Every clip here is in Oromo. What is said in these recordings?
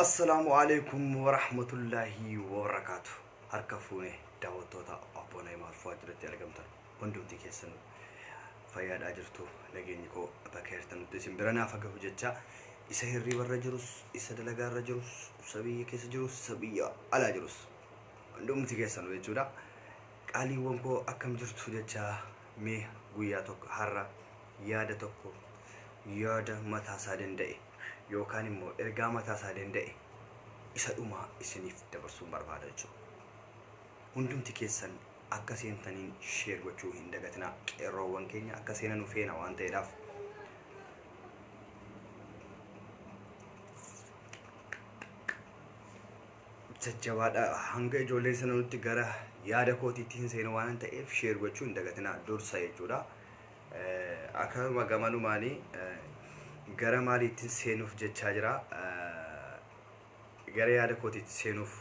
السلام عليكم ورحمة الله وبركاته. هركفوني دعوتوتا أبونا مرفوع جرتي أرجمتن وندم تكيسن فياد أجرتو لجينيكو بكيرتن تسم برنا فجه جتة يسهري والرجلوس يسدلجا الرجلوس سبيه كيس جلوس سبيه على جلوس وندم تكيسن ويجودا قالي وانكو أكم جرتو جتة مي وياتوك هرّا يادتوكو يادا متى سادن داي yookaan immoo ergaa mataa isaa danda'e isa dhumaa isiniif dabarsuun barbaada jechuudha. Hundumti keessan akka seentaniin sheer gochuu hin dagatinaa. Qeerroowwan keenya akka seenan nu feena waan ta'eedhaaf. Jajjabaadha hanga ijoolleen sana nutti gara yaada kootiitti hin seenu waan ta'eef sheer gochuu hin dagatinaa dursa jechuudha. Akkasuma gamanumaanii gara maaliitiin seenuuf jechaa jira gara yaada kootiitti seenuuf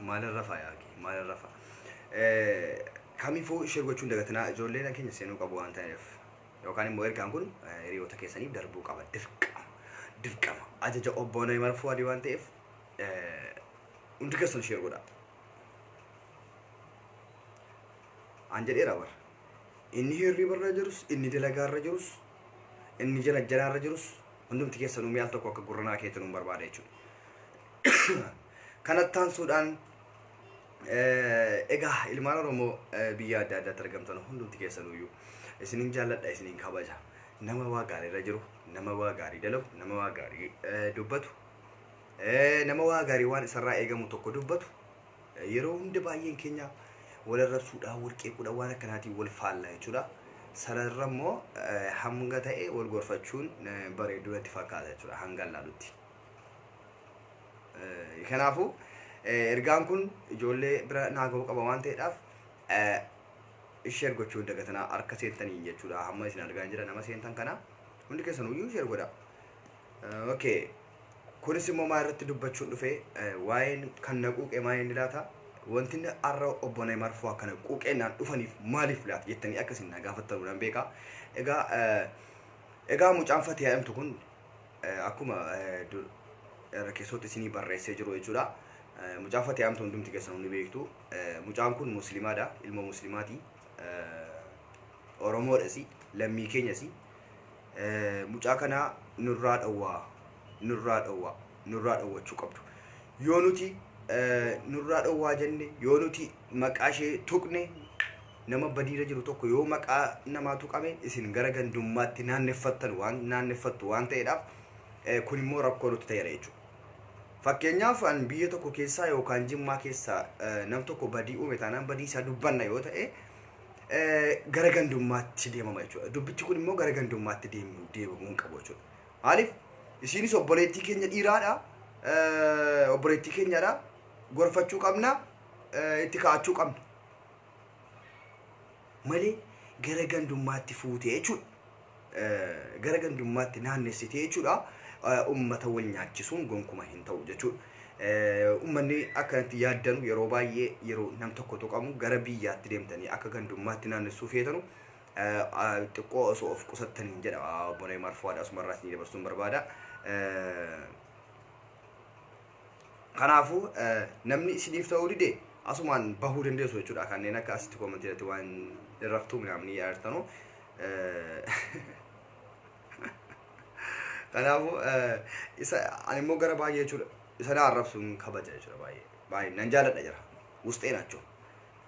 maalirra faayaki maalirra fa kamiifuu ishee gochuun dagatinaa ijoolleen keenya seenuu qabu waan ta'eef yookaan immoo ergaan kun hiriyoota keessaniif darbuu qaba dirqama ajaja obboonaa marfuu adii waan ta'eef hundi keessan sheer godhaa. Anjali rawar. Inni hirri barra jirus, inni dalagarra jirus, inni jararra jirus, hundumti keessan ummi al tokko akka gurranaa keetiin barbaada jechuudha. Kanattaan Suudaan egaa ilmaan Oromoo biyya adda addaatti argamtan hundumti keessan iyyuu isiniin jaalladha isiniin kabaja. Nama waa gaariirra jiru, nama waa gaarii dalagu, nama waa gaarii dubbatu, nama waa gaarii waan isarraa eegamu tokko dubbatu yeroo hundi baay'een keenya ولا الرسول أول كي كودا وانا كناتي والفعل يجورا سررمو همغتا إيه والغرفتشون بريدو اتفاقات يجورا هنغال لالوتي يخنافو إرغان كون جولي برا ناغو قبوان تيراف الشير غوچون دغتنا أركسين تاني يجورا هم يسنا إرغان جرا نما سين تان كنا هندك سنو يو شير غودا أوكي كونسي ممارت دبچون دفه واين كنقوق إماين دلاتا wanti arra obboonaa marfuu akkana quuqeenaan dhufaniif maaliif laata jettanii akkasiin gaafattanu nan beeka. Egaa mucaan fatee yaa'imtu kun akkuma rakkeessootti isinii barreessee jiru jechuudha. Mucaan fatee yaa'imtu hundumti keessan hundi beektu. Mucaan kun musliimaadha, ilma musliimaati. Oromoodhasi, lammii keenyasi. Mucaa kana nurraa dhowwachuu qabdu. Yoo nuti nurraa dhowwaa jenne yoo nuti maqaa ishee tuqne nama badiira jiru tokko yoo maqaa namaa tuqame isin gara gandummaatti naanneffattu waan ta'eedhaaf kun immoo rakkoo nutti ta'eera jechuudha. Fakkeenyaaf an biyya tokko keessaa yookaan Jimmaa keessaa nam tokko badii uume taanaan badii isaa dubbanna yoo ta'e gara gandummaatti deemama jechuudha. Dubbichi kun immoo gara gandummaatti deemamuu hin qabu jechuudha. Maaliif isinis obboleettii keenya dhiiraadha, obboleettii keenyadha. Gorfachuu qabna itti kaa'achuu qabna malee gara gandummaatti fuutee jechuudha. Gara gandummaatti naannessitee jechuudha. Uummata wal nyaachisuun gonkuma hin ta'u jechuudha. Uummanni akkanatti yaaddanu yeroo baay'ee yeroo nam tokko tuqamu gara biyyaatti deemtanii akka gandummaatti naannessuu feetanu xiqqoo osoo of qusattaniin jedha obboonaa marfuudhaaf asumarraas ni dabarsuun barbaada. Kanaafu namni isiniif ta'uu dide asumaan bahuu dandeessu jechuudha. Kanneen akka asitti koomentiirratti waan raftuu namni yaartanu. Kanaafu ani immoo gara baay'ee jechuudha. Isa na arrabsuun kabaja jechuudha baay'ee nan jaalladha jira. Wusxee naachoo.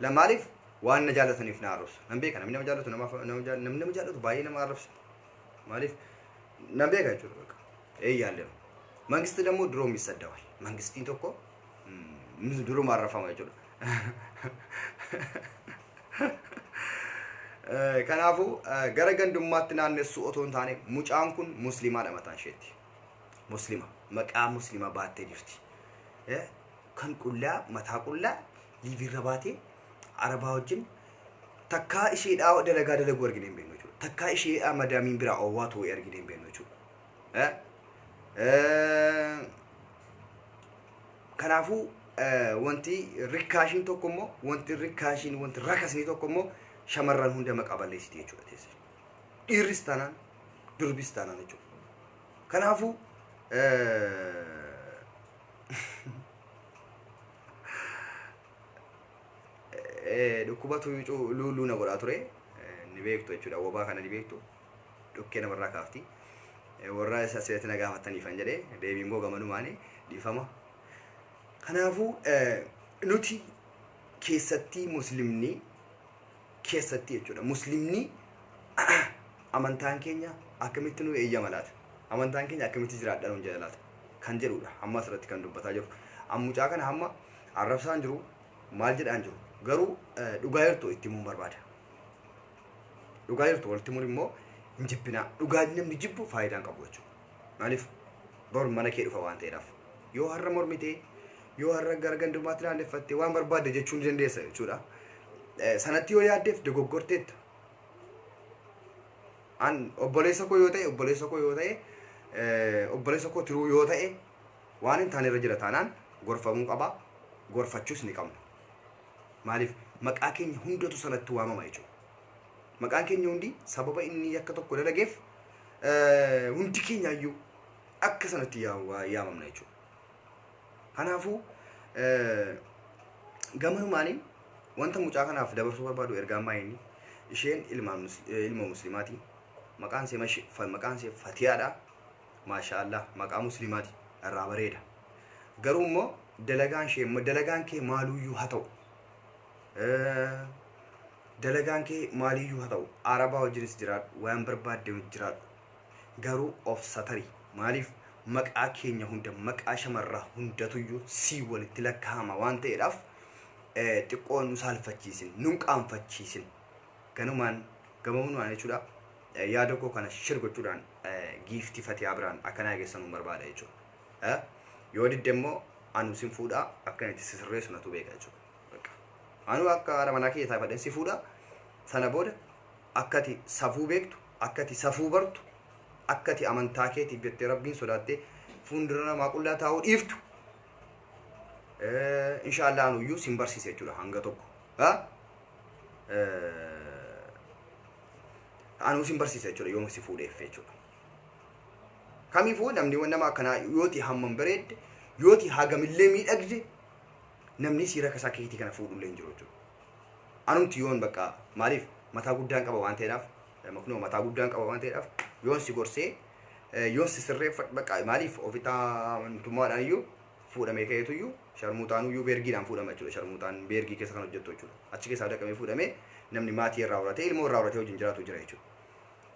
Lamaaliif waan na jaallataniif na arrabsu. Nan beeka namni nama jaallatu nama jaallatu baay'ee nama arrabsa. Maaliif nan beeka jechuudha. Yaalleema. መንግስት ደግሞ ድሮም ይሰደባል። መንግስቲን ተኮ ድሮ ማረፋማ ይችላል። ከናፉ ገረገን ዱማትናነሱ ኦቶን ታኔ ሙጫንኩን ሙስሊማ ለማታን ሸቲ ሙስሊማ መቃ ሙስሊማ ባቴ ዲፍቲ ከንቁላ መታቁላ ሊቪረባቴ አረባዎችን ተካ እሺዳ ደለጋ ደለጎ ወርግኔም በኖቹ ተካ እሺ አመዳሚን ብራ ኦዋቶ ወርግኔም በኖቹ kanaafuu wanti rikkaashiin tokko immoo wanti rikkaashiin wanti rakasni tokko immoo shamarran hunda maqaa balleessiti jechuudha teesse. Dhiirris taanaan durbis taanaan jechuudha. Kanaafuu dhukkubatu luuluu na godhaa ture ni beektu jechuudha. Wobaa kana ni beektu dhukkee namarraa kaafti. Warra isa asirratti na gaafataniifan jedhee deebiin koo gamanumaanii dhiifama. Kanaafuu nuti keessatti muslimni keessatti jechuudha. Muslimni amantaan keenya akkamitti nu eeyyama laata? Amantaan keenya akkamitti jiraadha nuun jedha laata? Kan jedhudha. Amma asirratti kan dubbataa jiru. Ammucaa kana hamma arrabsaan jiru maal jedhaan jiru? Garuu dhugaa jirtu itti himuun barbaada. Dhugaa jirtu walitti himuun immoo hin jibbinaa. Dhugaa namni jibbu faayidaa hin qabu jechuudha. Maaliif? Bor mana kee dhufa waan ta'eedhaaf. Yoo har'a mormitee yoo har'a gara gandummaatti naanneeffattee waan barbaadde jechuu ni dandeessa jechuudha. Sanatti yoo yaaddeef dogoggorteetta. An obboleessa koo yoo ta'e obboleessa koo tiruu yoo ta'e waan hin taane irra jira taanaan gorfamuu qaba. Gorfachuus ni qabna. Maaliif maqaa keenya hundatu sanatti waamama jechuudha. Maqaan keenya hundi sababa inni akka tokko dalageef hundi keenya iyyuu akka sanatti yaamamna jechuudha. Kanaafuu gamanumaanii wanta mucaa kanaaf dabarsuu barbaadu ergaan maayini isheen ilma muslimaati. Maqaan ishee Fatiyaadha. Maashaallah maqaa muslimaati irraa bareeda. Garuu immoo dalagaan kee maaluyyuu haa ta'u. Dalagaan kee maaliyyuu haa ta'u. Arabaa wajjinis jiraadhu waan barbaadde jiraadhu. Garuu of satarii. Maaliif maqaa keenya hunda maqaa shamarraa hundatuyyuu si walitti lakkaa'ama waan ta'eedhaaf xiqqoo nu saalfachiisin nun qaanfachiisin. Gamumaan jechuudha. Yaada koo kana shirgochuudhaan giiftii Fatiyaa biraan akkanaa geessanuu barbaada jechuudha. Yoo didde immoo anu sin fuudhaa akkanatti sisirreessu natu beeka jechuudha. Anu akka haadha manaa kee taa'ee si fuudha. Sana booda akkati safuu beektu, akkati safuu bartu, akkati amantaa keetiif jettee rabbiin sodaattee fuuldura namaa qullaa taa'uu dhiiftu. Inshaallah anuyyuu sin barsiise jechuudha hanga tokko. Anu sin barsiise jechuudha yoom si fuudheef jechuudha. Kamiifuu namni nama akkanaa yooti hammam bareedde yooti hagamillee miidhagde namni siira kasaa keetii kana fuudhullee hin jiru jechuudha. Anumti yoon bakka maaliif mataa guddaan qaba waan ta'eedhaaf maknoo mataa guddaan qaba waan ta'eedhaaf yoon si gorsee yoon si sirreeffadhu bakka maaliif ofitaa amantummaadhaan iyyuu fuudhamee ka'eetu iyyuu sharmuutaan iyyuu beergiidhaan fuudhama jechuudha. Sharmuutaan beergii keessa kan hojjettu jechuudha. Achi keessaa dhaqamee fuudhamee namni maatii irraa horatee ilmoo irraa horatee wajjin jiraatu jira jechuudha.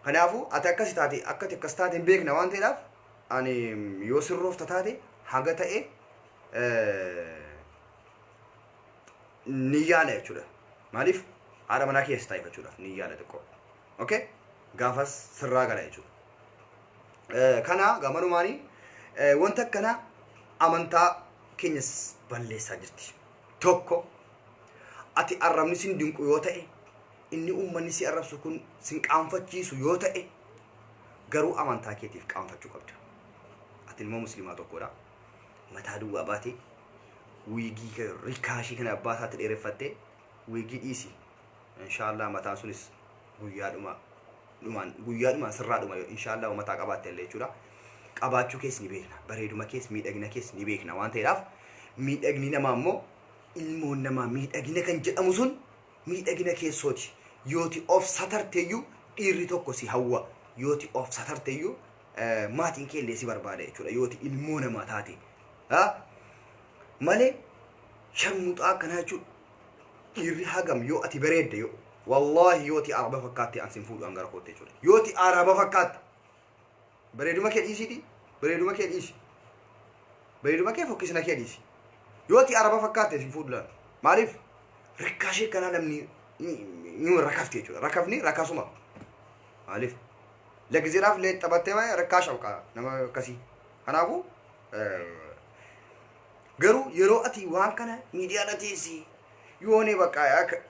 Kanaafuu ati akkas taate akkati akkas taate hin beekna waan ta'eedhaaf ani yoo sirroofta taate haga ta'e ni yaala jechuudha. Maaliif haadha manaa keessa taa'e jechuudhaaf ni yaala xiqqoo. Okay? Gaafas sirraa gala jechuudha. Kana gamanumaanii wanta akkana amantaa keenyas balleessaa jirti. Tokko ati arrabni sin dinqu yoo ta'e inni uummanni si arrabsu kun sin qaanfachiisu yoo ta'e garuu amantaa keetiif qaanfachuu qabda. Ati ilma muslimaa tokkodha. Mataa duwwaa baatee wiigii rikaashii kana abbaa isaatti dheereffattee wiigii dhiisi. Inshaallah mataan sunis guyyaadhumaan sirraadhuma inshaallah mataa qabaatte illee jechuudha. Qabaachuu keessa ni beekna. Bareeduma keessa miidhagina keessa ni beekna waan ta'eedhaaf miidhagni namaa immoo ilmoon namaa miidhagina kan jedhamu sun miidhagina keessooti. Yooti of satarteeyyuu dhiirri tokko si hawwa. Yooti of satarteeyyuu maatiin kee illee si barbaada jechuudha. Yooti ilmoo namaa taate. Malee sharmuuxaa akkanaa jechuudha. Dhiirri hagam yoo ati bareedde yoo wallahi yooti araba fakkaatte ansin fuudhu angara kootte jechuudha. Yooti araba fakkaatte bareeduma kee dhiisiti. Bareeduma kee dhiisi. Bareeduma kee fokkisna kee dhiisi. Yooti araba fakkaatte sin fuudhu laan. Maaliif rikkaashee kanaa namni ni rakafti jechuudha. Rakafni rakasuma. Maaliif lagziraaf lee taphattee maa rakkaasha qaba nama akkasii. Kanaafuu garuu yeroo ati waan kana miidiyaa dhateessi yoone bakka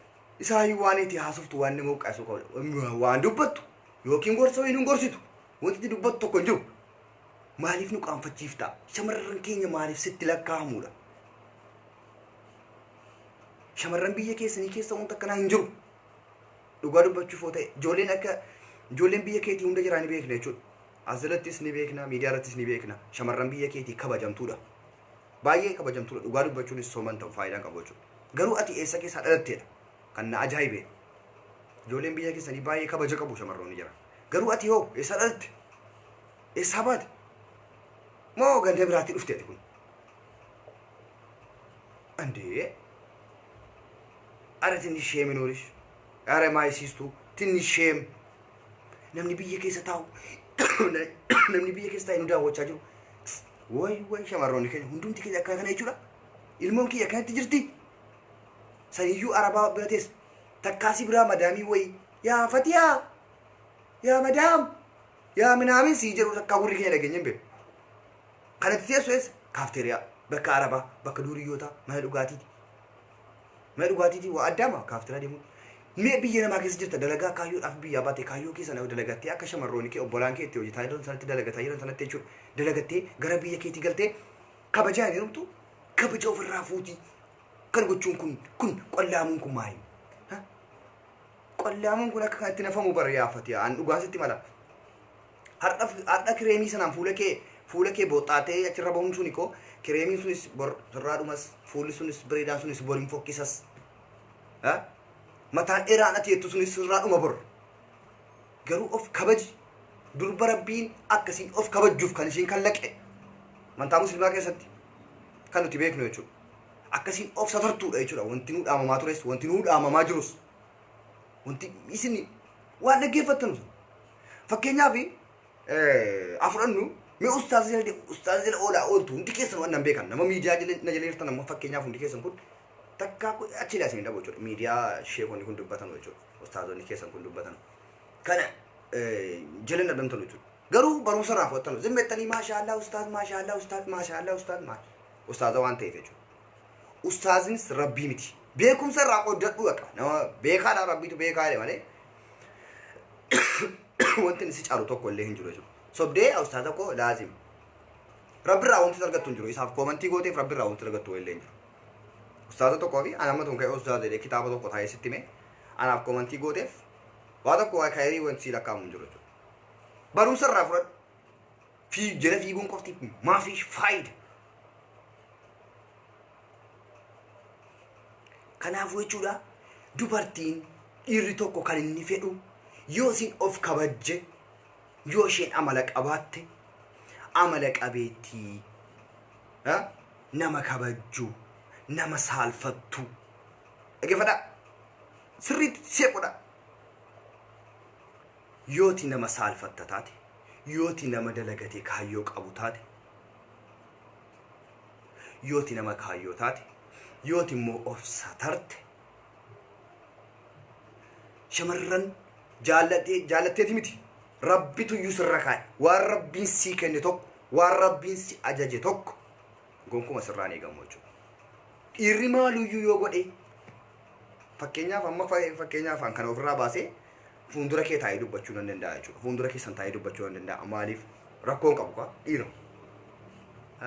isaa waan itti haasoftu waan nama uqqaasu qabu waan dubbattu yookiin gorsa hin gorsitu wanti dubbattu tokko hin jiru. Maaliif nu qaanfachiifta? Shamarran keenya maaliif sitti lakkaa'amuudha? Shamarran biyya keessanii keessa wanta akkanaa hin jiru. dhugaa dubbachuu foo ta'e ijoolleen akka ijoolleen biyya keetii hunda jiraa ni beekna jechuudha. Asirattis ni beekna, miidiyaa irrattis ni beekna. Shamarran biyya keetii kabajamtuudha. Baay'ee kabajamtuudha. Dhugaa dubbachuunis sooman ta'u faayidaan qabu jechuudha. Garuu ati eessa keessaa dhalatteedha? Kan na ajaa'ibe. Ijoolleen biyya keessanii baay'ee kabaja qabu shamarroonni jira. Garuu ati hoo eessa dhalatte? Eessaa baate? Moo ganda biraatti dhufteeti kun? Andee ara tinni sheemi nuurish. Ara maayisiistuu tinni sheem. Namni biyya keessa taa'u namni biyya keessa taa'e nu daawwachaa jiru. Way shamarroonni keenya hundumti keenya akkana kana jechuudha. Ilmoon kiyya akkanatti jirti. Saniyyuu arabaa biratees takkaasii biraa madaamii wayi yaa Fatiyaa yaa madaam yaa minaamin sii jedhu takkaa gurri keenya dhageenye hin beeku. Kanatti teessu kaafteeriyaa bakka arabaa bakka duuriyyoota mana dhugaatiiti. Mana dhugaatiiti waa addaama kaafteeriyaa deemuun. Mee biyya namaa keessa jirta dalagaa kaayyoodhaaf biyyaa baate kaayyoo keessa na dalagattee akka shamarroonni kee obbolaan kee itti hojjetaa jiran sanatti dalagataa jiran sanatti jechuudha. Dalagattee gara biyya keetii galtee kabajaa hin jirtu kabaja ofirraa fuutii. Kan gochuun kun qollaamuun kun maali? Qollaamuun kun akka kanatti nafamu bara yaafati aan dhugaasitti mala. Har'a kireemii sanaan fuula kee booxaatee achirra bahuun suni koo kireemiin sunis bor sirraadhumas fuulli sunis bareedaan sunis boriin fokkisas. Mataan dheeraan ati jettu sunis sirraadhuma bor. Garuu of kabaji durba rabbiin akkasiin of kabajuuf kan isheen kallaqe amantaa musliimaa keessatti kan nuti beeknu jechuudha. Akkasiin of safartuudha jechuudha. Wanti nuu dhaamamaa tures wanti nuu dhaamamaa jirus wanti isin waan dhaggeeffattan fakkeenyaaf afrannu mee ustaaz jala oolaa ooltu hundi keessan waan nan beekan nama miidiyaa na jala jirtan amma fakkeenyaaf hundi keessan kun takkaa achi laasin dhabu jechuudha. Miidiyaa sheekonni kun dubbatan jechuudha. Ustaazonni keessan kun dubbatan kana jala nadamtan jechuudha. Garuu barumsa raafwattan zimmettanii maashaallah ustaaz maashaallah ustaaz maashaallah ustaaza waan ta'eef jechuudha. Ustaaznis rabbii miti. Beekumsa irraa qoddadhu akka nama beekaadha rabbiitu beekaadha malee wanti inni si caalu tokko illee hin jiru jechuudha. Sobdee ustaaza koo laazim rabbi irraa wanti argattu hin jiru. Isaaf koomantii gooteef rabbi irraa wanti argattu illee hin jiru. Ustaaza tokkoo fi ana amma tun ka'ee ustaaza jedhee kitaaba tokko taa'ee sitti mee anaaf koomantii gooteef waa tokko waa kaayirii wanti si lakkaamu hin jiru jechuudha. Barumsa irraa fudhadhu jala fiiguun qofti maafi faayida. Kanaafuu jechuudha dubartiin dhiirri tokko kan inni fedhu yoo isin of kabajje yoo isheen amala qabaatte amala qabeettii nama kabajju nama saalfattu dhaggeeffadhaa sirriitti seequdha. Yooti nama saalfatta taate yooti nama dalagatee kaayyoo qabu taate yooti nama kaayyoo taate yooti immoo of satarte shamarran jaalatteeti miti. Rabbitu iyyuu sirra kaa'e waan rabbiin sii kenne tokko waan rabbiin si ajaje tokko gonkuma sirraan eegamu jechuudha. Dhiirri maaluyyuu yoo godhe fakkeenyaaf amma fakkeenyaaf kana ofirraa baasee fuuldura kee taa'ee dubbachuu nan danda'a jechuudha. Fuuldura keessan taa'ee dubbachuu nan danda'a. Maaliif rakkoon qabu kaa dhiira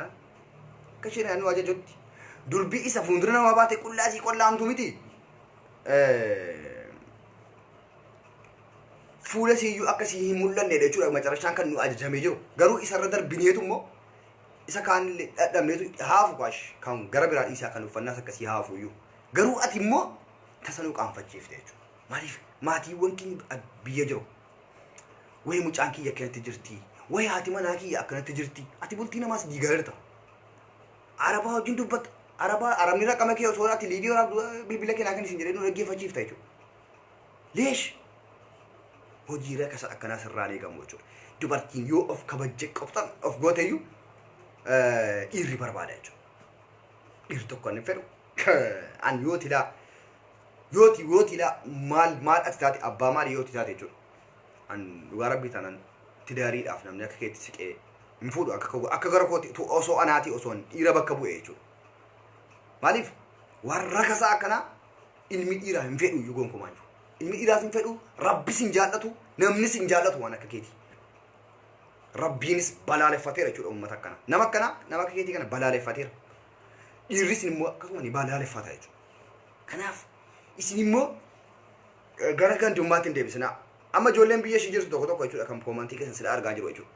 akka isheen naannoo ajajutti durbii isa fuuldura namaa baate qullaasii qollaamtu miti. Fuula siyyuu akkasii hin mul'anne jechuudha. Macarashaan kan nu ajajamee jiru garuu isarra darbineetu immoo isa kaan dhadhamneetu haafu qaash kan gara biraa dhiisaa kan uffannaas akkasii haafu iyyuu garuu ati immoo tasanuu qaanfachiifte jechuudha. Maaliif maatiiwwan keenya biyya jiru wayi mucaan kiyya akkanatti jirti wayi haati manaa kiyya akkanatti jirti ati bultii namaas diigaa jirta. Arabaa wajjin dubbatta arabni raqama kee osoo ati liigii waraabdu bilbila keenyaa kan isin jedhee nu dhaggeeffachiifta jechuudha. Leesh hojii rakasa akkanaa sirraan eegamu jechuudha. Dubartiin yoo of kabajje qoftan of gooteyyuu dhiirri barbaada jechuudha. Dhiirri tokko inni fedhu an yooti laa maal ati taate abbaa maali yooti taate jechuudha. An dhugaa rabbii tanan tidaariidhaaf namni akka keetti siqee hin fuudhu akka gara kooti osoo anaati osoo dhiira bakka bu'e jechuudha. Maaliif waan rakasaa akkanaa ilmi dhiiraa hin fedhu iyyuu gonkumaa jiru. Ilmi dhiiraas hin fedhu rabbis hin jaallatu namnis hin jaallatu waan akka keeti. Rabbiinis balaaleffateera jechuudha uummata akkana. Nama akkana nama akka keetii kana balaaleffateera. Dhiirris immoo akkasuma ni balaaleffata jechuudha. Kanaaf isin immoo gara gandummaatti hin deebisina. Amma ijoolleen biyya ishee jirtu tokko tokko jechuudha kan koomantii keessa sila argaa jiru jechuudha.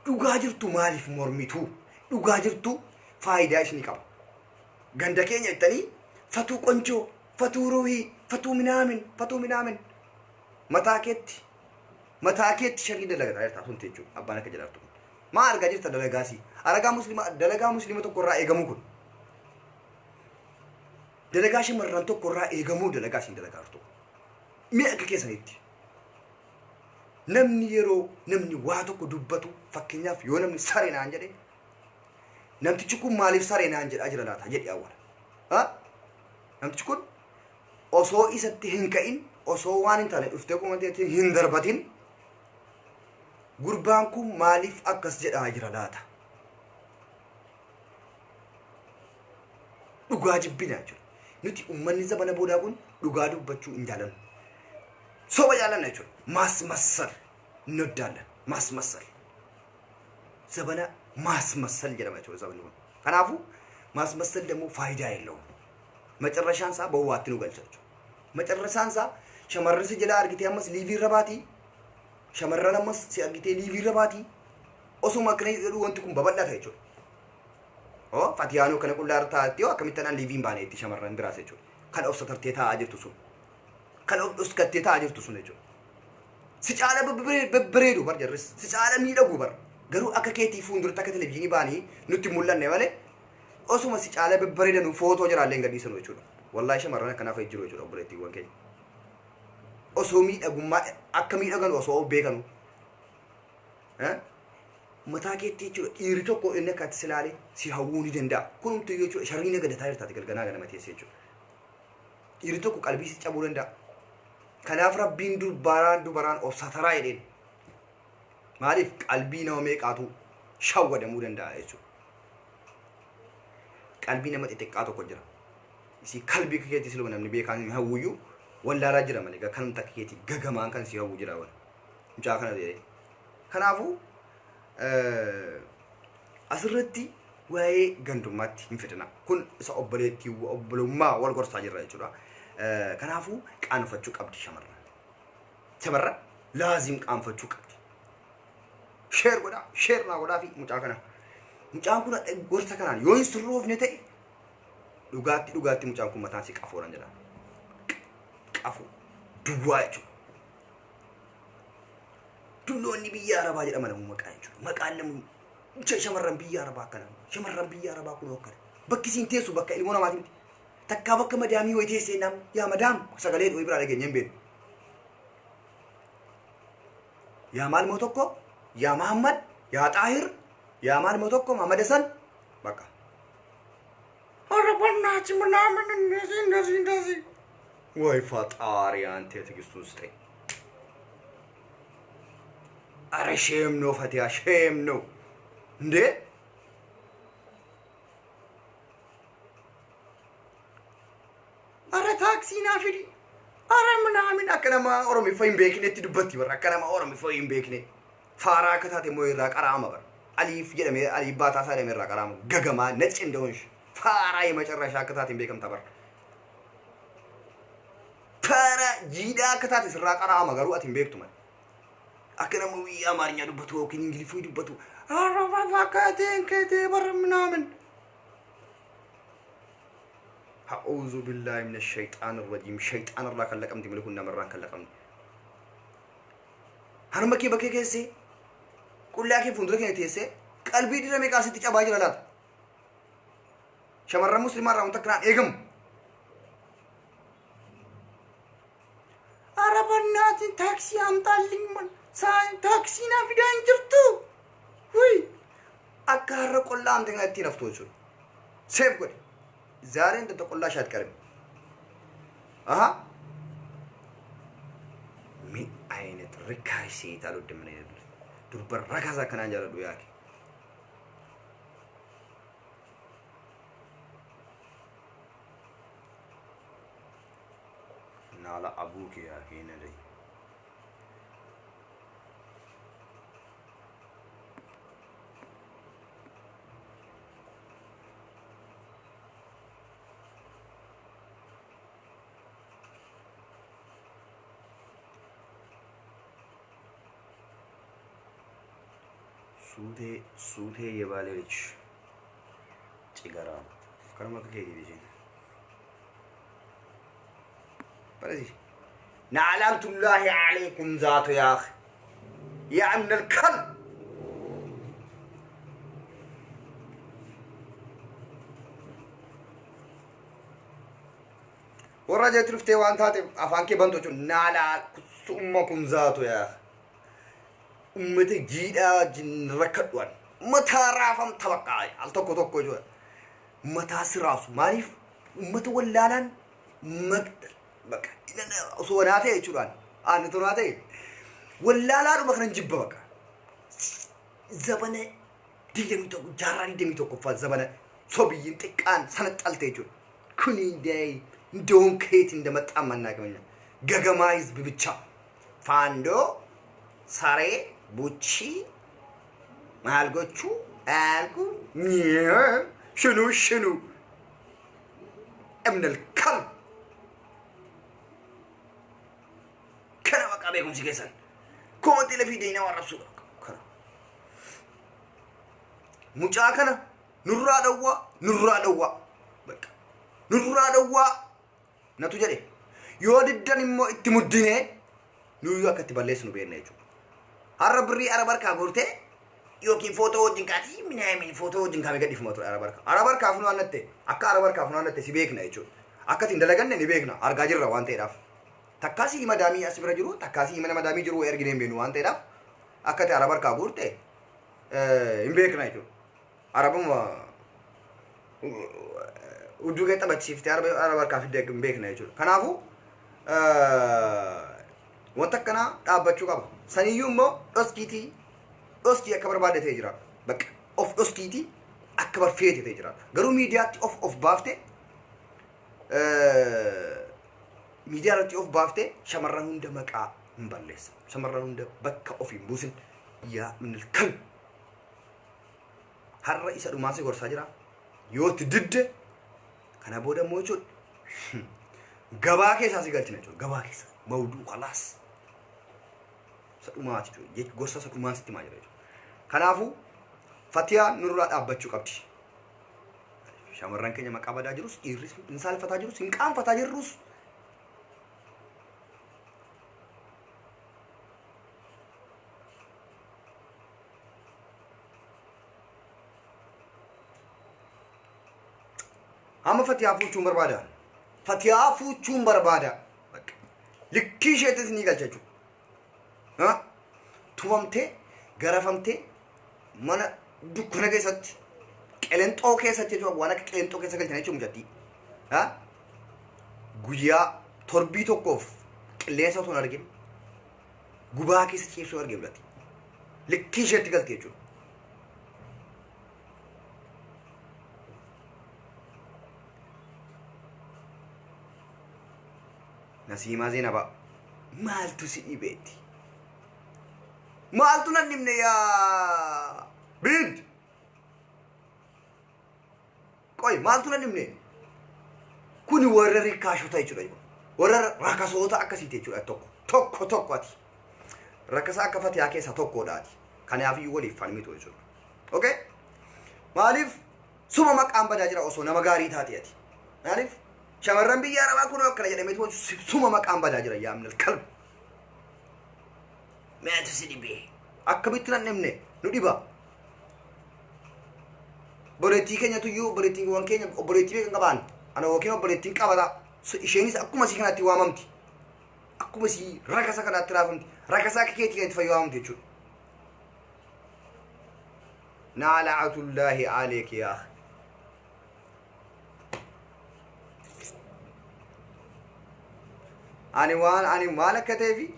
Dhugaa jirtu maaliif mormituu? Dhugaa jirtu faayidaa ishii qaba. Ganda keenya jettanii fatuu qonchoo, fatuu ruuhii, fatuu minaamin mataa keetti sharii dalagaa jirta sun jechuudha. Abbaan akka jedhartu. Maa argaa jirta dalagaasii? Dalagaa musliima tokko irraa eegamu kun. Dalagaa shamarran tokko irraa eegamu dalagaa isheen dalagaa jirtu. Mi'a akka keessanitti. Namni waa tokko dubbatu fakkeenyaaf yoo namni saree naan jedhe namtichi kun maaliif saree naan jedhaa jira laata jedhi awwaala. Namtichi kun osoo isatti hin ka'in osoo waan hin taane dhuftee komanteetti hin darbatin gurbaan kun maaliif akkas jedhaa jira laata. Dhugaa jibbinaa jechuudha. Nuti uummanni zabana boodaa kun dhugaa dubbachuu hin jaalannu. Soba jaalanna jechuudha. Maasmassal noddaala. Maasmassal. Zabana maasmassal jedhama jechuudha zabanni kun. Kanaafuu maasmassal ደግሞ faayidaa የለውም. መጨረሻን ሳ በዋት ነው ገልቻቸው መጨረሻን ሳ ሸመረስ ጀላ አርግቴ አመስ ሊቪ ረባቲ ሸመረን አመስ ሲአርግቴ ሊቪ ረባቲ ኦሱ ማክኔ ዱ ወንትኩም በበላታ ይችላል ፋቲያኖ ከነቁላርታ አጥዮ አከሚተናን ሊቪን ባኔቲ ሸመረን ድራሰቸው ከለውስ ተርቴታ አጅርቱሱ ከለውስ ከቴታ አጅርቱሱ ነቸው ሲጫለ በብሬዱ በርጀርስ ሲጫለ ሚደጉ በር ገሩ አከኬቲ ፉንዱር ተከተለብጂኒ ባኒ ኑቲ ሙላን ነው ማለት osuma si caala bebbareedanu footoo jiraallee hin gadhiisanu jechuudha. Wallaahi shamarran akkanaaf jiru jechuudha obboleettiiwwan keenya. Osoo miidhagummaa akka miidhagan osoo beekanu. Mataa keetti jechuudha dhiirri tokko inni akka itti silaalee si hawwuu ni danda'a. Kunumtu jechuudha shariina gadataa jirtaati galganaa ganama teessee jechuudha. Dhiirri tokko qalbii si cabuu danda'a. Kanaaf rabbiin dubaraan obsataraa jedheen. Maaliif qalbii nama meeqaatu shawwadamuu danda'a jechuudha. qalbii nama xixiqqaa tokko jira. Isi qalbii keetti siluma namni beekan hawwuyyu wallaalaa jira malee kanum takka keetti gagamaan kan si hawwu jira wal. Mucaa kana ta'e. Kanaafu asirratti waa'ee gandummaatti hin fedhina. Kun isa obboleettii obbolummaa wal gorsaa jirra jechuudha. Kanaafu qaanfachuu qabdi shamarran. Shamarran laazim qaanfachuu qabdi. Sheer naa godhaa fi mucaa kana. Mucaan kun gorsa kanaan yoo hin sirroofne ta'e dhugaatti mucaan kun mataan si qafoodhaan jedha. Qafoo duwwaa jechuudha. Dulloonni biyya Arabaa jedhama namu maqaa jechuudha. Maqaan namu shamarran biyya Arabaa akkana. Shamarran biyya Arabaa kun akkana. Bakki siin teessu bakka ilmoo namaati miti. Takkaa bakka madaamii wayi teessee nam yaa madaam sagalee dhooyi biraa dhageenya hin beeku. Yaa maalmoo tokko yaa Mahammad yaa Xaahir يا مال موتوكو محمد حسن بقى ربنا تمنا من الناس واي فطاري انت تجسوستي اري شيم نو فتيا شيم نو እንዴ اره ታክሲ ናፊዲ اره ምናምን አከናማ ኦሮሚ ፈይም ቤክኔ ትድበት ይበራ አከናማ ኦሮሚ ፈይም ቤክኔ ፋራ ከታቴ ሞይራ ቀራማ በር አሊፍ የደም አሊባታ ሳለ መራ ቀራማ ገገማ ነጭ እንደሆንሽ ፋራ የመጨረሻ ከታቴን ቤከም ተበር ፋራ ጂዳ ከታቴ ስራ ቀራማ ገሩ አቲን ቤክቱማ አከናማ ዊ አማርኛ ዱበቱ ወኪን እንግሊፉ ዱበቱ አረባ ባካቴን ከቴ በር ምናምን أعوذ بالله من الشيطان الرجيم شيطان الله كلكم تملكون مران كلكم هرمكي بكي كيسي كل أكيد فندق كي تيسي قلبي دي رمي كاسي تيجا باجي لالات شمر مسلم راون تكران إيجم أربنا تين تاكسي أم تالين من ساين تاكسي نا في دان جرتو وي أكار كلام تيجا تيرفتو شو سيف قولي زارين تتقول لا شاد كريم من أين تركايسي تالو دمني دربر ركزا كنا جالو دوياكي نالا أبوك يا كينا لي suutee yebalee ልጅ ጭገራ ከነማ ከሄዲ ልጅ በለዚ نعلمت الله عليكم ذاته يا أخي يا ابن الكلب ورجعت رفتي وانت افانكي بنتو نالا امكم ذاته يا اخي امتي جيدا جن ركدوان متى رافم تبقاي التوكو توكو جو متى سراس ماريف امتي ولالان مقدر بقى انا صوناتي يچلان ان توناتي ولالان مخرن جيب بقى زبنه ديميتو جاراني ديميتو كفا زبنه صبيين تقان سنطالتيجو كوني داي እንደውም ከየት እንደመጣ ማናገኛ ገገማይዝ ብቻ ፋንዶ ሳሬ ቡቺ ማልጎቹ አልኩ ሽኑ ابن الكلب كنا بقى بيكم سيكسن كومنت اللي في دينا والرسول كنا مجاكنا نرى دوا بقى نرى دوا نتو جري يوددن مو اتمدنه نيو كتبلس نو بينجو عربري عربركا غورته يوكي فوتو جنكاتي من فوتو جنكا ميغدي فموتو عربركا فنو انته اكا عربركا فنو انته سيبيك نايچو اكا تندلغن نيبيكنا ارغاجر وانته راف تكاسي مدامي اسبر جرو تكاسي من مدامي جرو ارغينم بينو وانته راف اكا تي عربركا غورته امبيك نايچو عربم ودوغه تبچيفت عربركا فيدك امبيك نايچو كنافو وتكنا طابچو قبا سنيومو اسكي اكبر بعد تيجرا بك اوف اسكيتي اكبر فيت تيجرا غرو ميديا اوف بافته ميديا اوف بافته شمرن هند مقا مبلس شمرن هند بك اوف يمبوسن يا من الكل هر رئيس دوماسي غورسا جرا يوت دد كنا بودا موچو غبا كيسا سيغلچ نچو غبا كيسا مودو خلاص سدوماتي جو يك غورسا سدومان ستي ماجرا كنافو فتيا نورا ابچو قبدي شامران كنيا مقابدا جروس يرس انسال فتا جروس انقام فتا جروس اما فتيا فوچون بربادا فتيا فوچون بربادا لكي شيتس نيغالچو ها تومته غرفمته من دكنا كيسات قلنطو كيسات جو وانا قلنطو كيسات كلتناچو مجدي ها غويا توربيتو كوف قليسو تونارگي غوبا كيسات كيسو ارگي بلاتي لكي شيت گلتيچو نسيما زينبا مالتو سي بيتي مالتو ننمنا يا بنت كوي مالتو ننمنا كوني ورر كاشو تايچو دايبا ورر راكاسوتا اكاسي تيچو توكو اتي راكاسا اكفتي اكيسا توكو داتي كان يافي ولي فالمي تويچو اوكي مالف سوما مقام بداجرا اوسو نمغاري تاتي اتي مالف شمرن بيا ربا كونو كلا جدميت وجو سوما مقام بداجرا يا من الكلب ما تسدي بي اكبتنا نمنه نديبا بريتي كنيا تويو بريتي وان كنيا بريتي بي كبان انا وكينو بريتي كبدا شينيس اكو مسي كناتي واممتي اكو مسي راكاسا كنا ترافمتي راكاسا كيتي كنت فيوامتي تشو نعلعة الله عليك يا اخي اني مالك كتفي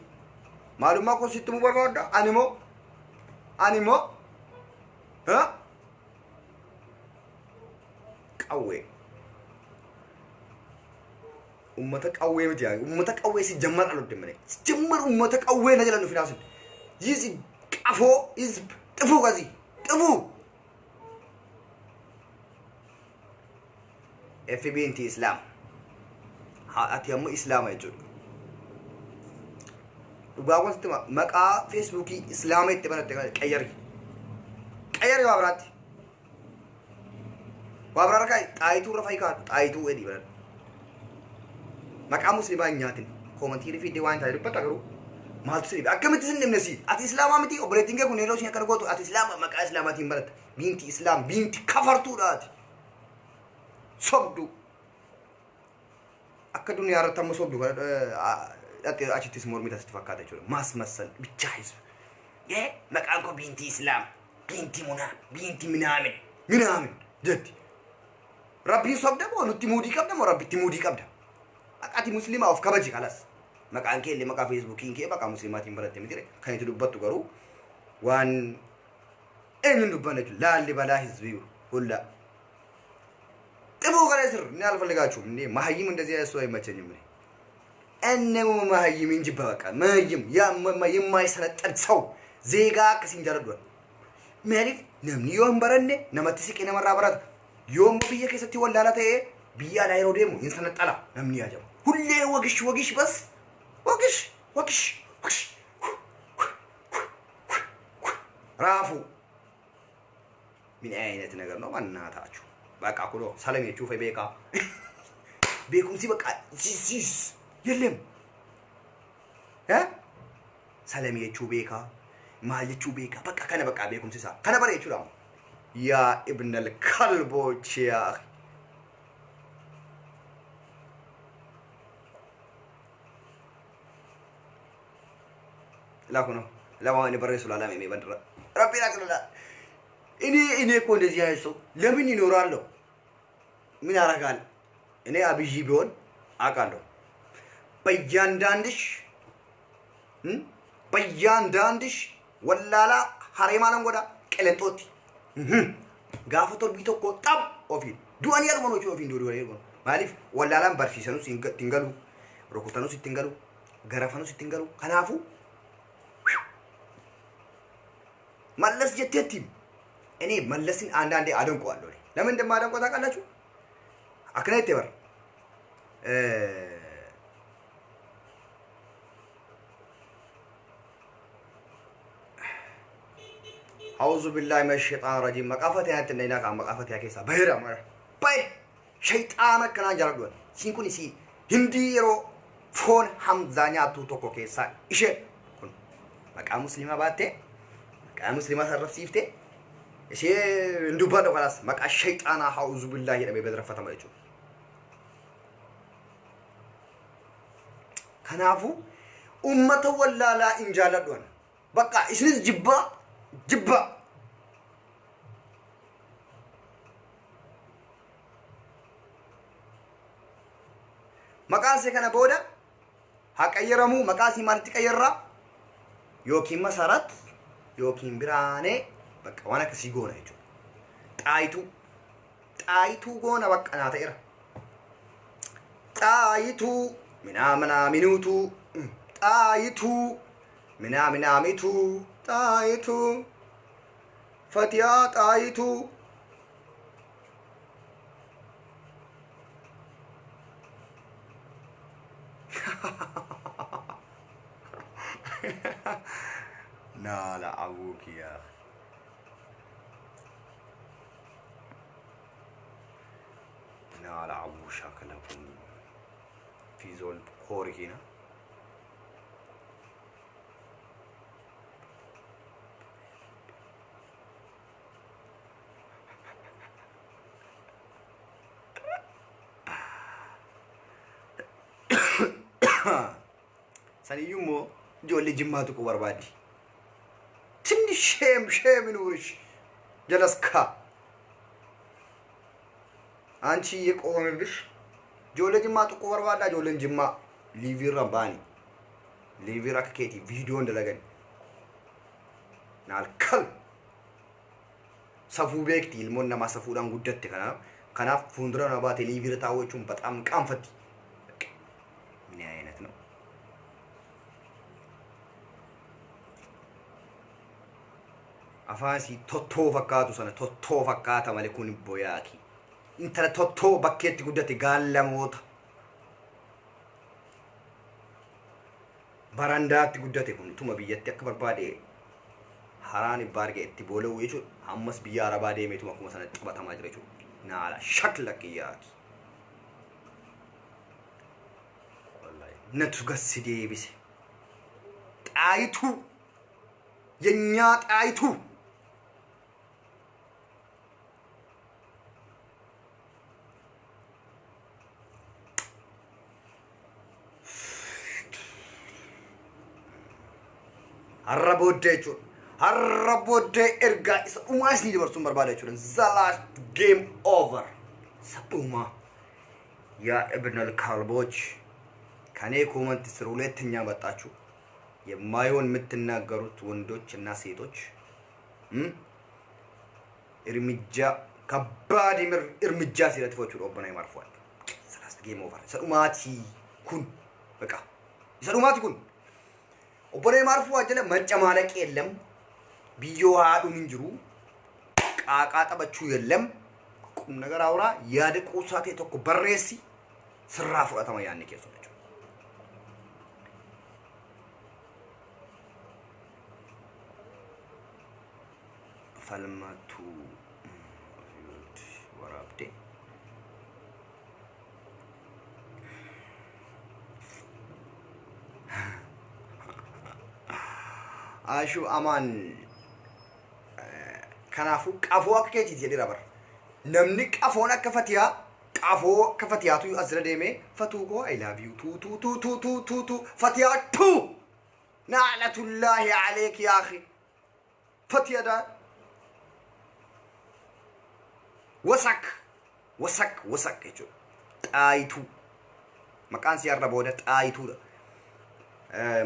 معلومه كو ستمو بربادا انيمو ها قوي امتك قوي متي امتك قوي سيجمر الودم مني سيجمر امتك قوي نجل انه فيناس يزي قفو يز طفو غزي طفو اف بي انت اسلام اتيم اسلام يجو باغون ستما مقا فيسبوكي اسلامي تبنت قيري qayyari waa biraatti kay xaayituu rafay ka xaayituu edii bara maqaa muslimaa nyaatin komantii fi waan taa'e dubbata garuu maaltu sirbi akkamitti sin dhimnesi ati islaamaa miti obboleettiin kee kun yeroo isin akkana gootu ati islaama maqaa islaamaatiin baratta binti islaam binti kafartuudhaati sobdu akka duniyaa irratti amma sobdu achittis mormii tasitti fakkaata jechuudha maas masal bichaa hisu maqaan koo binti islaam binti munaa binti minaamin jetti rabbiin sobda moo nutti muudii qabda moo rabbitti muudii qabda ati muslima of kabaji kalas maqaan kee illee maqaa feesbuukiin kee maqaa muslimaatiin baratte miti kan itti dubbattu garuu waan eenyuun dubbanne jechuudha laalli balaa hizbii hulla ጥበው ከላይ ስር እኔ አልፈልጋችሁም እንዴ ማህይም እንደዚህ ያሰው አይመቸኝም እኔ እነሙ ማህይም እንጂ በቃ ማህይም የማይሰለጠን ሰው ዜጋ ከሲንጀረዷል ማሪፍ ነምኒ ዮም በረኔ ነመትሲቅ ነመራበራት ዮም ብዬ ከሰቲ ወላላተ ብያ ላይ ነው ደሞ ይንሰነጠላ ነምኒ ያጀው ሁሌ ወግሽ በስ ወግሽ ራፉ ምን አይነት ነገር ነው ማናታችሁ በቃ ኩሎ ሰላም የቹ ፈቤካ ቤኩም ሲ በቃ ጂስ የለም ሰላም የቹ ቤካ ማልቹ ቤካ በቃ ከነ በቃ ቤኩም ሲሳ ከነ በረ የቹ ዳም ያ ኢብን الكلቦች ያ ላኩ ነው ለማን በረሱ ላላም የሚበድረ ረቢ ያክልላ እኔ እኮ እንደዚህ ያይሰው ለምን ይኖራል ምን ያረጋል እኔ አብይ ቢሆን አቃለሁ በያንዳንድሽ ወላላ ሐሬማን ጎዳ ቀለንጦት ጋፈቶ ቢቶኮ ጣብ ኦፊ ዱአን ያልሆነች ኦፊ እንዶ ዱአን ያልሆነ ማሊፍ ወላላን በርሲሰኑ ሲንገሉ ሮኩተኑ ሲትንገሉ ገረፈኑ ሲትንገሉ ከናፉ መለስ ጀቴቲ እኔ መለስን አንዳንዴ አደንቀዋለሁ ለምን እንደማደንቀው ታውቃላችሁ አክናይት ይበር አውዙ ቢላሂ ሚነሽ ሸይጣን ረጂም መቃፈት ያንተና ካም መቃፈት ያከሳ በህራ ማራ ባይ ሸይጣን ከና ጃርዶን ሲንኩኒ ሲ hindiiro foon hamzaanyaatu tokko keessa ishee kun maqaa musliima baatte maqaa musliima sarrafsiifte ishee ndubbaadho kalaas maqaa shayxaanaa hauzu billaahi jedhamee bedrafatama jechuudha. Kanaafu ummata wallaalaa in jaaladhuan bakka isinis jibba maqaase kana booda haqayyaramu maqaasi maalitti qayyarra yookiin masarat yookiin biraane bakka waan akkasii goona jechuudha. Xaayituu goona bakka naa ta'eera. Xaayituu minuutu xaayituu mitu xaayituu fatiyaa xaayituu نال أبوك يا نال أبو شكلكم في زول كوري هنا سني يومو جولي جماعتك وبربادي تني شيم نورش جلسكا አንቺ የቆመብሽ ጆለ ጅማቱ ቆርባዳ ጆለን ጅማ ሊቪራ ባኒ ሊቪራ ከኬቲ ቪዲዮ እንደለገን ናልከል ሰፉ ቤክቲ ilmoonna ማሰፉዳን ጉደት ከናፍ ፉንድራ ናባቴ ሊቪራ ታዎቹን በጣም ቃንፈቲ ምን አይነት ነው afasi totto fakkaatu sana totto fakkaata male kun boyaaki intala totto bakkeetti guddate gaallamoota barandaatti guddate kun tuma biyyatti akka barbaade haraan baargee itti boola'u jechuudha. Ammas biyya Arabaa deemeetu akkuma sana xabatamaa jira jechuudha. Naala shakla qiyyaati. Wallahi natu gassi deebise. Xaayitu የኛ ጣይቱ አረቦዴ ኤርጋ ኡማስ ሊበርሱን በርባዳችሁን ዘላስ ጌም ኦቨር ሰቡማ ያ ኢብኑ አልካልቦች ከኔ ኮመንት ስር ሁለተኛ መጣችሁ የማይሆን የምትናገሩት ወንዶችና ሴቶች እርምጃ ከባድ እርምጃ ሲለጥፎቹ ኦበናይ ማርፏል ሰላስ ጌም ኦቨር ሰኡማቲ ኩን በቃ ሰኡማቲ ኩን ኦበናይ ማርፉ አጀለ መጨማለቅ የለም ቢዮ ሃዱ ምንጅሩ ቃቃ ጠበቹ የለም ቁም ነገር አውራ ያደቁ ሳቴ ተኮ በሬሲ ስራፉ አተማ ያኔ ከሱ falmatu warabde ashu aman kanafu qafo akketi jedira bar namni qafon akka fatiya qafo akka fatiyatu azra deme fatu ko I love you tu fatiya tu na'latullahi alayk ya akhi fatiya da وسك يجو طايتو مكان سيارة بودا طايتو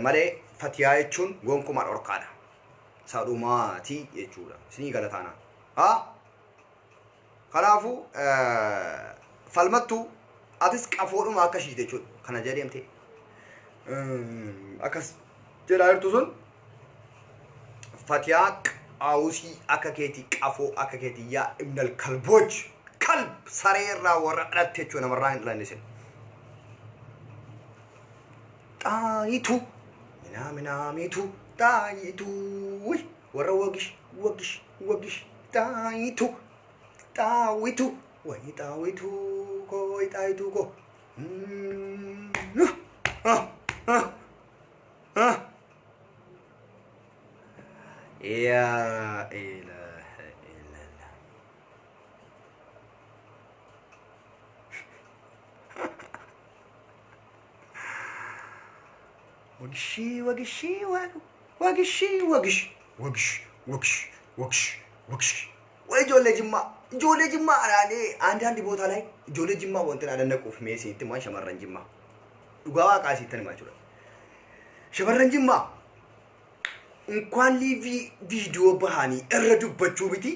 مالي فتيايتشون وونكو مار أوركادا سادوماتي يجو سني غلطانا ها خلافو فالمتو أتس كافورو ما كشيش ديجو خنا جاري أمتي أكس جراير توزون فتياك أوسي أكاكيتي كافو أكاكيتي يا ابن الكلبوج كلب سريرا ورقلت تيجو نمران لانيسن تايتو ميتو تايتو ورا وقش تايتو وي تاويتو كوي تايتو كو يا إله إلا الله وقش وجولة جمّا أنا عندي بوتا لاي جولة جمّا وانتنا على نكوف ميسي انت ما شمرن جمّا وقاوا قاسي تاني ما جولا شمرن جمّا እንኳን ሊቪ ቪዲዮ በሃኒ እረዱባችሁ ብቲ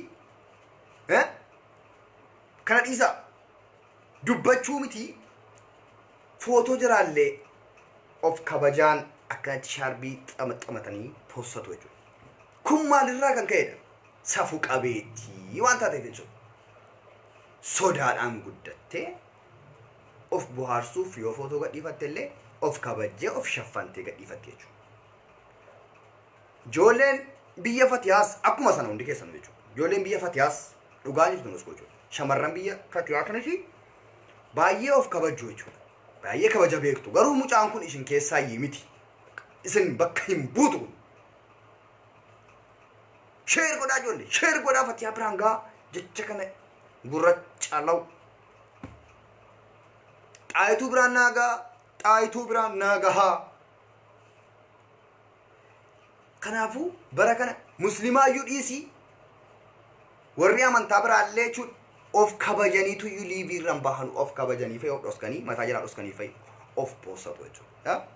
ከነዲሳ ዱባችሁ ምቲ ፎቶ ጀራለ ኦፍ ከበጃን አካት ሻርቢ ጠመጠመተኒ ፖስተቶቹ ኩማ ልራከን ከሄደ ሰፉ ቀቤቲ ዋንታ ተይፈጭ ሶዳዳን ጉደቴ ኦፍ ቡሃርሱ ፊዮ ፎቶ ገዲፈተለ ኦፍ ከበጀ ኦፍ ሸፋንቴ ገዲፈቴቹ جولن بيا فتياس أكو مثلا عندي كيسان بيجو جولن بيا فتياس لقاني تدونس كوجو شمرن بيا فتيا كنشي بايه أوف كبجو يجو بايه كبجا بيكتو غرو مچ أنكون إيشن كيسا يميتي إسن بكيم بوتو شير كودا جولي شير كودا فتيا برانغا جچكنه غورچ چالو طايتو براناغا كنافو بركنا مسلما يوديسي وريا من تابر عليچو اوف كبجاني تو يليفي رمباهن اوف كبجاني في اوف دوسكاني متاجرا دوسكاني في اوف بوساتوچو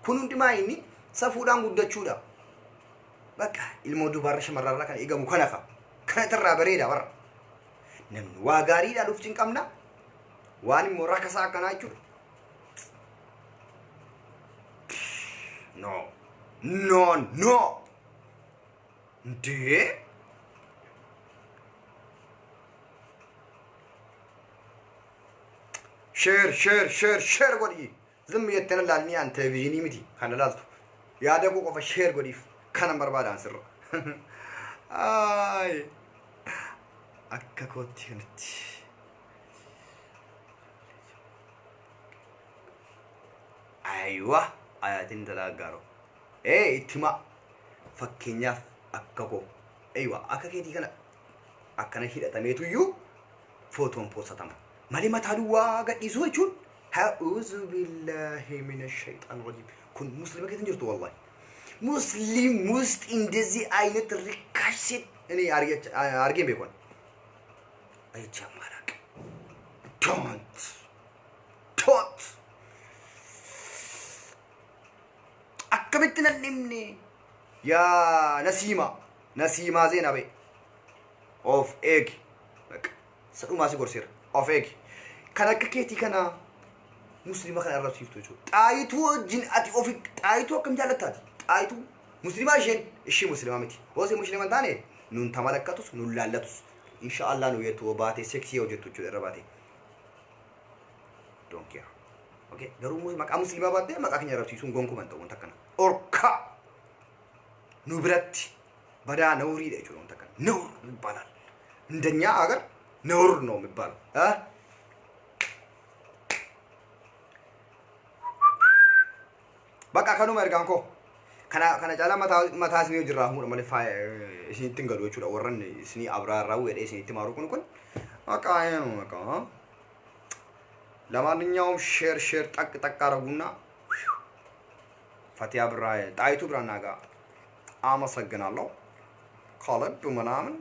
كونون دمايني سفودان غدچودا بقى المودو بارش مرارا كان يغمو كنخا كنترا بريدا ور نم واغاري دا دوفچن قمنا واني موركسا كناچو نو دي شير غدي زم يتنلالني انت فيجيني متي كان لازم يا دغو قف شير غدي كان برباد انسر ay akka kootti kanatti aywa ayatin dalagaro ittima fakkeenyaaf akka ko aywa akka keetii kana akkana hidhatameetuyyuu footoon poosatama malee mataa duwwaa gadhiisuu jechuun a'uuzu billahi minash shaytaan rajiim kun muslima keetiin jirtu wallahi muslim ውስጥ እንደዚህ አይነት ርካሽ እኔ አርጌ ቤኮን አይቻማራቅ ዶንት አከበትና ለምኔ ያ ነሲማ ዜናቤ ኦፍ ኤግ በቃ ሰዱ ማሲ ጎርሲር ኦፍ ኤግ ከነከኬቲ ከና ሙስሊማ ከናራሱ ይፍቶቹ ጣይቱ ጅንአቲ ኦፍ ጣይቱ ከም ጃለታት ጣይቱ ሙስሊማ ጀን እሺ ሙስሊማ መቲ ወሴ ሙስሊማን ታኔ ኑን ተመለከቱስ ኑን ላለቱስ ኢንሻአላህ ነው የቶባቴ ሴክሲ ወጀቶቹ ደረባቴ ዶንት ኬር ኦኬ ገሩ መቃ ሙስሊማ ባደ መቃ ከኛራቱ ይሱን ጎንኩ መንተው ተከና ኦርካ ኑብረት በዳ ነውሪ ደጁ ነው ተከና ነው ይባላል እንደኛ አገር ነውር ነው የሚባለው በቃ ከኑ መርጋንኮ kana jala mata sini jirra mu male fa sini tinggal do chura warran sini abraraw wede sini timaru kun baka ayano baka ለማንኛውም ሼር ጠቅ አረጉና ፈቲያ ብራ ጣይቱ ብራና ጋር አመሰግናለሁ ከልብ ምናምን